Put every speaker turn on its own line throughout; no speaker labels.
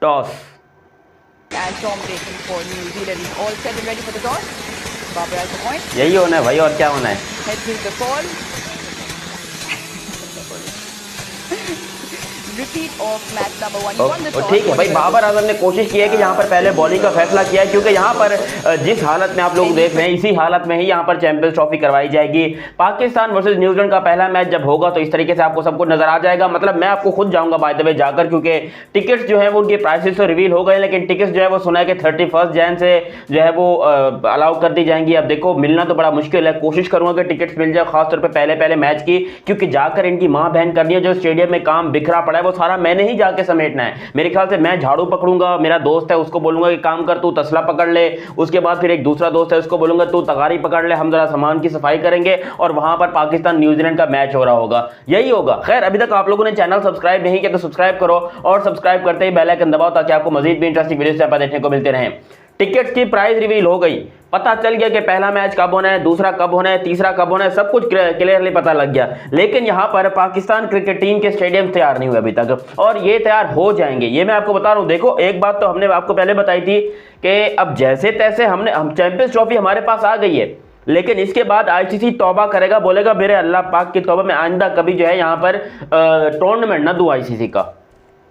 Toss
And Tom taking for New Zealand. All set and ready for the toss. Barbara has the point.
यही होना है भाई, और क्या होना है।
Head with the ball. Repeat of match number 1. You won the toss.
ठीक है भाई, बाबर आजम ने कोशिश की है कि यहाँ पर पहले बॉलिंग का फैसला किया है, क्योंकि यहाँ पर जिस हालत में आप लोग देख रहे हैं इसी हालत में ही यहाँ पर चैंपियंस ट्रॉफी करवाई जाएगी। पाकिस्तान वर्सेस न्यूजीलैंड का पहला मैच जब होगा तो इस तरीके से आपको सब कुछ नजर आ जाएगा। मतलब मैं आपको खुद जाऊंगा बाय द वे जाकर, क्योंकि टिकट्स जो है वो उनके प्राइसेस तो रिवील हो गए, लेकिन टिकट्स जो है वो सुना है कि 31 जैन से जो है वो अलाउ कर दी जाएंगी। अब देखो मिलना तो बड़ा मुश्किल है, कोशिश करूंगा कि टिकट्स मिल जाए, खासतौर पर पहले पहले मैच की, क्योंकि जाकर इनकी माँ बहन करनी है। जो स्टेडियम में काम बिखरा पड़ा है वो सारा मैंने ही जाके समेटना है। मेरे ख्याल से मैं झाड़ू पकड़ूंगा, मेरा दोस्त है उसको बोलूंगा कि काम कर, तू तसला पकड़ ले, उसके बाद फिर एक दूसरा दोस्त है उसको बोलूंगा तू तगारी पकड़ ले, हम जरा सामान की सफाई करेंगे और वहां पर पाकिस्तान न्यूजीलैंड का मैच हो रहा होगा, यही होगा। खैर अभी तक आप लोगों ने चैनल सब्सक्राइब नहीं किया तो सब्सक्राइब करो, और सब्सक्राइब करते ही बेल आइकन दबाओ ताकि आपको मजीद भी इंटरेस्टिंग वीडियोस देखने को मिलते रहें। टिकट्स की प्राइस रिवील हो गई, पता चल गया कि पहला मैच कब होना है, दूसरा कब होना है, तीसरा कब होना है, सब कुछ क्लियरली पता लग गया। लेकिन यहां पर पाकिस्तान क्रिकेट टीम के स्टेडियम तैयार नहीं हुए अभी तक, और ये तैयार हो जाएंगे, ये मैं आपको बता रहा हूं। देखो एक बात तो हमने आपको पहले बताई थी कि अब जैसे तैसे हम चैंपियंस ट्रॉफी हमारे पास आ गई है, लेकिन इसके बाद आईसीसी तौबा करेगा, बोलेगा मेरे अल्लाह पाक की तौबा में आइंदा कभी जो है यहाँ पर टूर्नामेंट ना दूं आईसीसी का।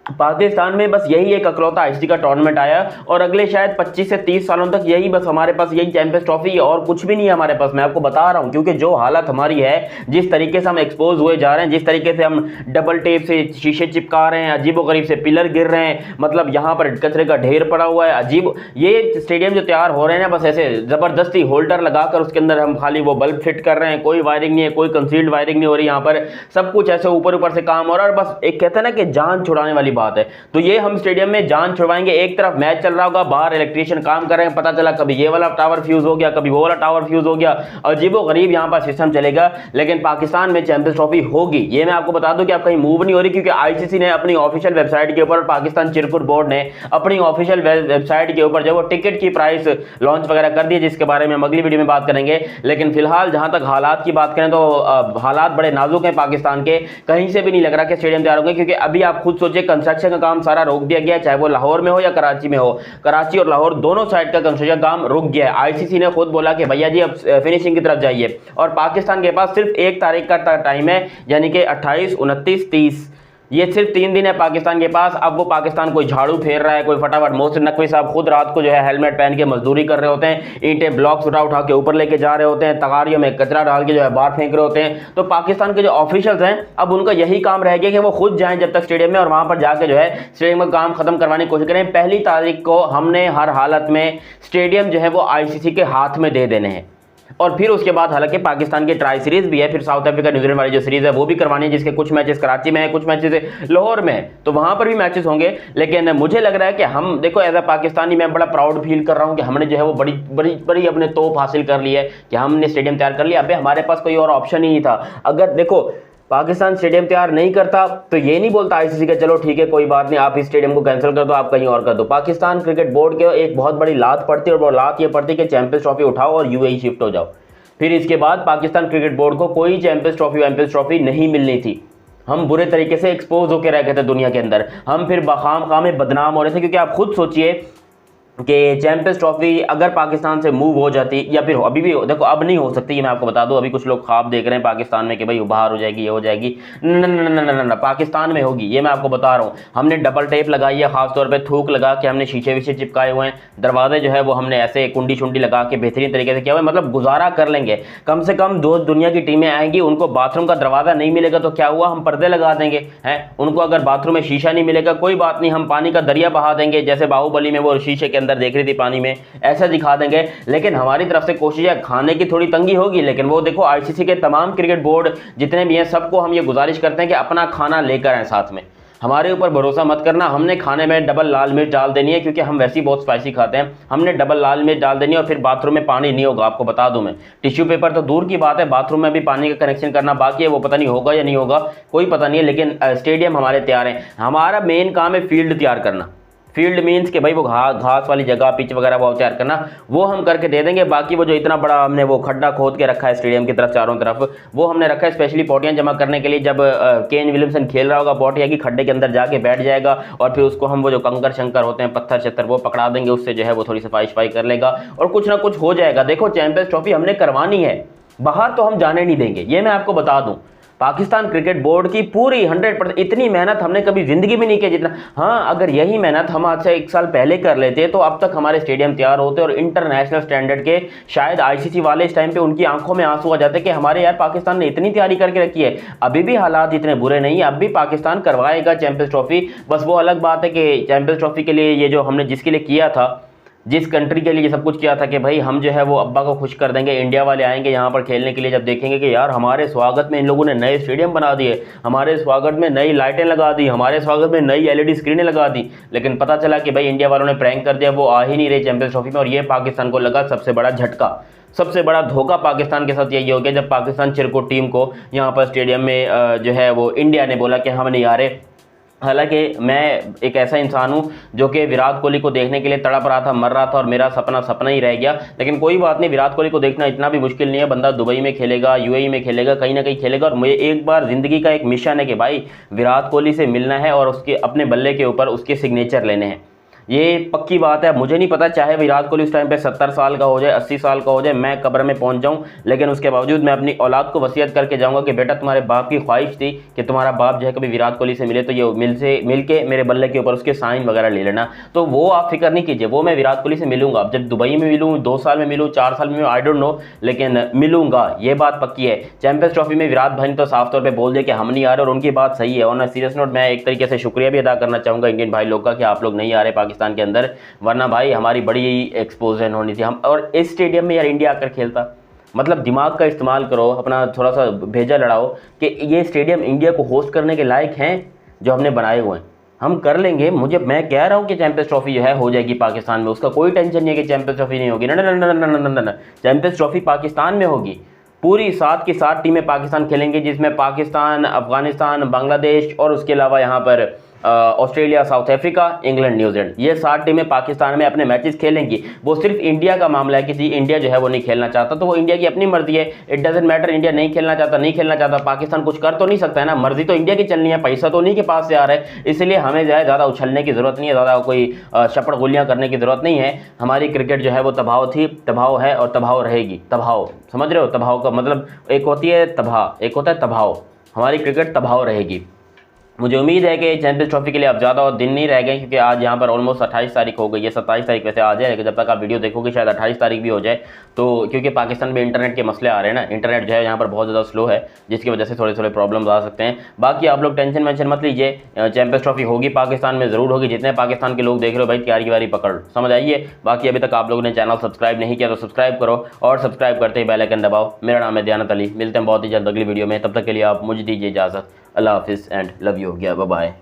पाकिस्तान में बस यही एक अकलौता आईसीसी का टूर्नामेंट आया, और अगले शायद 25 से 30 सालों तक यही बस हमारे पास यही चैंपियंस ट्रॉफी है, और कुछ भी नहीं है हमारे पास। मैं आपको बता रहा हूं, क्योंकि जो हालत हमारी है, जिस तरीके से हम एक्सपोज हुए जा रहे हैं, जिस तरीके से हम डबल टेप से शीशे चिपका रहे हैं, अजीबोगरीब से पिलर गिर रहे हैं, मतलब यहाँ पर कचरे का ढेर पड़ा हुआ है अजीब। ये स्टेडियम जो तैयार हो रहे हैं बस ऐसे जबरदस्ती होल्डर लगाकर उसके अंदर हम खाली वो बल्ब फिट कर रहे हैं, कोई वायरिंग नहीं है, कोई कंसील्ड वायरिंग नहीं हो रही, यहाँ पर सब कुछ ऐसे ऊपर ऊपर से काम हो रहा है, और बस एक कहते हैं ना कि जान छुड़ाने वाली बात है। तो ये हम स्टेडियम में जान छुड़वाएंगे। एक तरफ मैच चल रहा होगा, बाहर इलेक्ट्रिशियन काम कर रहे हैं, पता चला कभी ये वाला टावर फ्यूज हो गया, कभी वो वाला टावर फ्यूज हो गया, अजीबो गरीब यहाँ पर सिस्टम चलेगा। लेकिन पाकिस्तान में चैंपियंस ट्रॉफी होगी, ये मैं आपको बता दूं कि आप कहीं मूव नहीं हो रही, क्योंकि आईसीसी ने अपनी ऑफिशियल वेबसाइट के ऊपर, पाकिस्तान चिरकुट बोर्ड ने अपनी ऑफिशियल वेबसाइट के ऊपर जो वो टिकट की प्राइस लॉन्च वगैरह कर दी है, जिसके बारे में हम अगली वीडियो में बात करेंगे। लेकिन फिलहाल जहां तक हालात की बात करें तो हालात बड़े नाजुक हैं पाकिस्तान के, कहीं से भी नहीं लग रहा कि स्टेडियम तैयार होंगे, क्योंकि अभी आप खुद सोचिए कंस्ट्रक्शन का काम सारा रोक दिया गया, चाहे वो लाहौर में हो या कराची में हो। कराची और लाहौर दोनों साइड का कंस्ट्रक्शन काम रुक गया है। आईसीसी ने खुद बोला कि भैया जी अब फिनिशिंग की तरफ जाइए, और पाकिस्तान के पास सिर्फ 1 तारीख का टाइम है, यानी कि 28, 29, 30, ये सिर्फ 3 दिन है पाकिस्तान के पास। अब वो पाकिस्तान कोई झाड़ू फेर रहा है, कोई फटाफट। मोहसिन नकवी साहब खुद रात को जो है हेलमेट पहन के मजदूरी कर रहे होते हैं, ईंटें ब्लॉक्स उठा के ऊपर लेके जा रहे होते हैं, तगारियों में कचरा डाल के जो है बाहर फेंक रहे होते हैं। तो पाकिस्तान के जो ऑफिशियल्स हैं अब उनका यही काम रह गया कि वो खुद जाएं जब तक स्टेडियम में, और वहां पर जाके जो है स्टेडियम का काम खत्म करवाने की कोशिश करें। 1 तारीख को हमने हर हालत में स्टेडियम जो है वो आईसीसी के हाथ में दे देने हैं, और फिर उसके बाद हालांकि पाकिस्तान की ट्राई सीरीज भी है, फिर साउथ अफ्रीका न्यूजीलैंड वाली जो सीरीज है वो भी करवानी है, जिसके कुछ मैचेस कराची में है, कुछ मैचेस लाहौर में है, तो वहां पर भी मैचेस होंगे। लेकिन मुझे लग रहा है कि हम देखो एज अ पाकिस्तानी मैं बड़ा प्राउड फील कर रहा हूं कि हमने जो है वो बड़ी बड़ी बड़ी अपने तोप हासिल कर ली है कि हमने स्टेडियम तैयार कर लिया। अबे हमारे पास कोई और ऑप्शन ही नहीं था। अगर देखो पाकिस्तान स्टेडियम तैयार नहीं करता तो ये नहीं बोलता आईसीसी का चलो ठीक है कोई बात नहीं, आप इस स्टेडियम को कैंसिल कर दो, आप कहीं और कर दो। पाकिस्तान क्रिकेट बोर्ड के एक बहुत बड़ी लात पड़ती है, और वो लात ये पड़ती है कि चैंपियंस ट्रॉफी उठाओ और यूएई शिफ्ट हो जाओ। फिर इसके बाद पाकिस्तान क्रिकेट बोर्ड को कोई चैंपियंस ट्रॉफी नहीं मिलनी थी। हम बुरे तरीके से एक्सपोज होकर रह गए थे दुनिया के अंदर, हम फिर बखाम में बदनाम हो रहे थे। क्योंकि आप खुद सोचिए कि चैंपियंस ट्रॉफी अगर पाकिस्तान से मूव हो जाती, या फिर अभी भी देखो अब नहीं हो सकती, ये मैं आपको बता दूं। अभी कुछ लोग ख्वाब देख रहे हैं पाकिस्तान में कि भाई बाहर हो जाएगी, ये हो जाएगी, न पाकिस्तान में होगी, ये मैं आपको बता रहा हूँ। हमने डबल टेप लगाई है, खासतौर पे थूक लगा के हमने शीशे विशे चिपकाए हुए हैं, दरवाजे जो है वो हमने ऐसे कुंडी शुंडी लगा के बेहतरीन तरीके से किया हुआ है। मतलब गुजारा कर लेंगे, कम से कम दो दुनिया की टीमें आएंगी, उनको बाथरूम का दरवाजा नहीं मिलेगा तो क्या हुआ, हम पर्दे लगा देंगे हैं। उनको अगर बाथरूम में शीशा नहीं मिलेगा कोई बात नहीं, हम पानी का दरिया बहा देंगे, जैसे बाहुबली में वो शीशे के अंदर देख रही थी पानी में, ऐसा दिखा देंगे। लेकिन हमारी तरफ से कोशिश है, खाने की थोड़ी तंगी होगी, लेकिन वो देखो आईसीसी के तमाम क्रिकेट बोर्ड जितने भी हैं सबको हम ये गुजारिश करते हैं कि अपना खाना लेकर आए साथ में। हमारे ऊपर भरोसा मत करना, हमने खाने में डबल लाल मिर्च डाल देनी है, क्योंकि हम वैसे ही बहुत स्पाइसी खाते हैं। हमने डबल लाल मिर्च डाल देनी है, और फिर बाथरूम में पानी नहीं होगा, आपको बता दूं मैं। टिश्यू पेपर तो दूर की बात है, बाथरूम में भी पानी का कनेक्शन करना बाकी है, वो पता नहीं होगा या नहीं होगा, कोई पता नहीं है। लेकिन स्टेडियम हमारे तैयार हैं। हमारा मेन काम है फील्ड तैयार करना। फील्ड मीन्स कि भाई वो घास वाली जगह, पिच वगैरह वो तैयार करना, वो हम करके दे देंगे। बाकी वो जो इतना बड़ा हमने वो खड्डा खोद के रखा है स्टेडियम की तरफ चारों तरफ, वो हमने रखा है स्पेशली पोटियां जमा करने के लिए। जब केन विलियमसन खेल रहा होगा पोटिया की, खड्डे के अंदर जाके बैठ जाएगा और फिर उसको हम वो जो कंकर शंकर होते हैं, पत्थर छत्तर, वो पकड़ा देंगे, उससे जो है वो थोड़ी सफाई शफाई कर लेगा और कुछ ना कुछ हो जाएगा। देखो चैंपियंस ट्रॉफी हमने करवानी है, बाहर तो हम जाने नहीं देंगे, ये मैं आपको बता दूं। पाकिस्तान क्रिकेट बोर्ड की पूरी 100%, इतनी मेहनत हमने कभी जिंदगी में नहीं की जितना। हाँ, अगर यही मेहनत हम आज से 1 साल पहले कर लेते तो अब तक हमारे स्टेडियम तैयार होते और इंटरनेशनल स्टैंडर्ड के, शायद आईसीसी वाले इस टाइम पे उनकी आंखों में आंसू आ जाते कि हमारे यार पाकिस्तान ने इतनी तैयारी करके रखी है। अभी भी हालात इतने बुरे नहीं है, अब भी पाकिस्तान करवाएगा चैंपियंस ट्रॉफी। बस वो अलग बात है कि चैंपियंस ट्रॉफी के लिए ये जो हमने जिसके लिए किया था, जिस कंट्री के लिए ये सब कुछ किया था कि भाई हम जो है वो अब्बा को खुश कर देंगे, इंडिया वाले आएंगे यहाँ पर खेलने के लिए, जब देखेंगे कि यार हमारे स्वागत में इन लोगों ने नए स्टेडियम बना दिए, हमारे स्वागत में नई लाइटें लगा दी, हमारे स्वागत में नई एलईडी स्क्रीनें लगा दी, लेकिन पता चला कि भाई इंडिया वालों ने प्रैंक कर दिया, वो आ ही नहीं रहे चैंपियंस ट्रॉफी में। और ये पाकिस्तान को लगा सबसे बड़ा झटका, सबसे बड़ा धोखा पाकिस्तान के साथ यही हो गया जब पाकिस्तान चिरकुट टीम को यहाँ पर स्टेडियम में जो है वो इंडिया ने बोला कि हम नहीं आ रहे। हालांकि मैं एक ऐसा इंसान हूं जो कि विराट कोहली को देखने के लिए तड़प रहा था, मर रहा था और मेरा सपना सपना ही रह गया। लेकिन कोई बात नहीं, विराट कोहली को देखना इतना भी मुश्किल नहीं है। बंदा दुबई में खेलेगा, यूएई में खेलेगा, कहीं ना कहीं खेलेगा। और मुझे एक बार ज़िंदगी का एक मिशन है कि भाई विराट कोहली से मिलना है और उसके अपने बल्ले के ऊपर उसके सिग्नेचर लेने हैं। ये पक्की बात है। मुझे नहीं पता चाहे विराट कोहली उस टाइम पे 70 साल का हो जाए, 80 साल का हो जाए, मैं कब्र में पहुंच जाऊं, लेकिन उसके बावजूद मैं अपनी औलाद को वसीयत करके जाऊंगा कि बेटा तुम्हारे बाप की ख्वाहिश थी कि तुम्हारा बाप जो है कभी विराट कोहली से मिले तो ये मिल के मेरे बल्ले के ऊपर उसके साइन वगैरह ले लेना। तो वो आप फिक्र नहीं कीजिए, वो मैं विराट कोहली से मिलूंगा। अब जब दुबई में मिलूँ, 2 साल में मिलूँ, 4 साल में मिलूँ, आई डोंट नो, लेकिन मिलूंगा, ये बात पक्की है। चैंपियंस ट्रॉफी में विराट भाई ने तो साफ तौर पर बोल दिया कि हम नहीं आ रहे और उनकी बात सही है। और सीरियस नोट, मैं एक तरीके से शुक्रिया भी अदा करना चाहूँगा इंडियन भाई लोग का कि आप लोग नहीं आ रहे पाकिस्तान के अंदर, वरना भाई हमारी बड़ी एक्सपोजन होनी थी। हम और इस स्टेडियम में यार इंडिया आकर खेलता, मतलब दिमाग का इस्तेमाल करो, अपना थोड़ा सा भेजा लड़ाओ कि ये स्टेडियम इंडिया को होस्ट करने के लायक हैं जो हमने बनाए हुए हैं। हम कर लेंगे। मैं कह रहा हूँ कि चैंपियंस ट्रॉफी जो है हो जाएगी पाकिस्तान में, उसका कोई टेंशन नहीं है कि चैंपियंस ट्रॉफी नहीं होगी। ना, चैंपियंस ट्रॉफी पाकिस्तान में होगी। पूरी 7 की 7 टीमें पाकिस्तान खेलेंगी, जिसमें पाकिस्तान, अफगानिस्तान, बांग्लादेश और उसके अलावा यहाँ पर Australia, south Africa, England, New Zealand, ये 7 टीमें पाकिस्तान में अपने मैचेस खेलेंगी। वो सिर्फ इंडिया का मामला है, किसी इंडिया जो है वो नहीं खेलना चाहता तो वो इंडिया की अपनी मर्जी है। इट डजंट मैटर, इंडिया नहीं खेलना चाहता, पाकिस्तान कुछ कर तो नहीं सकता है ना, मर्जी तो इंडिया की चलनी है, पैसा तो उन्हीं के पास से आ रहा है। इसलिए हमें जो है ज़्यादा उछलने की ज़रूरत नहीं है, ज़्यादा कोई शपड़ गोलियाँ करने की ज़रूरत नहीं है। हमारी क्रिकेट जो है वो तबाह थी, तबाह है और तबाह रहेगी। तबाह, समझ रहे हो? तबाह का मतलब एक होती है तबाह, एक होता है तबाह। हमारी क्रिकेट तबाह रहेगी। मुझे उम्मीद है कि चैंपियंस ट्रॉफी के लिए अब ज़्यादा दिन नहीं रह गए, क्योंकि आज यहाँ पर ऑलमोस्ट 28 तारीख हो गई है। 27 तारीख वैसे आ जाए, लेकिन जब तक आप वीडियो देखोगे शायद 28 तारीख भी हो जाए। तो क्योंकि पाकिस्तान में इंटरनेट के मसले आ रहे हैं ना, इंटरनेट जो है यहाँ पर बहुत ज़्यादा स्लो है, जिसकी वजह से थोड़े प्रॉब्लम्स आ सकते हैं। बाकी आप लोग टेंशन वेंशन मत लीजिए, चैंपियंस ट्रॉफी होगी पाकिस्तान में, ज़रूर होगी। जितने पाकिस्तान के लोग देख रहे हो भाई, तैयारी वारी पकड़, समझ आइए। बाकी अभी तक आप लोगों ने चैनल सब्सक्राइब नहीं किया तो सब्सक्राइब करो और सब्सक्राइब करते ही बेल आइकन दबाओ। मेरा नाम है दयानत अली, मिलते हैं बहुत ही जल्द अगली वीडियो में। तब तक के लिए आप मुझे दीजिए इजाज़त। अल्लाह हाफिज़ and love you. Bye bye.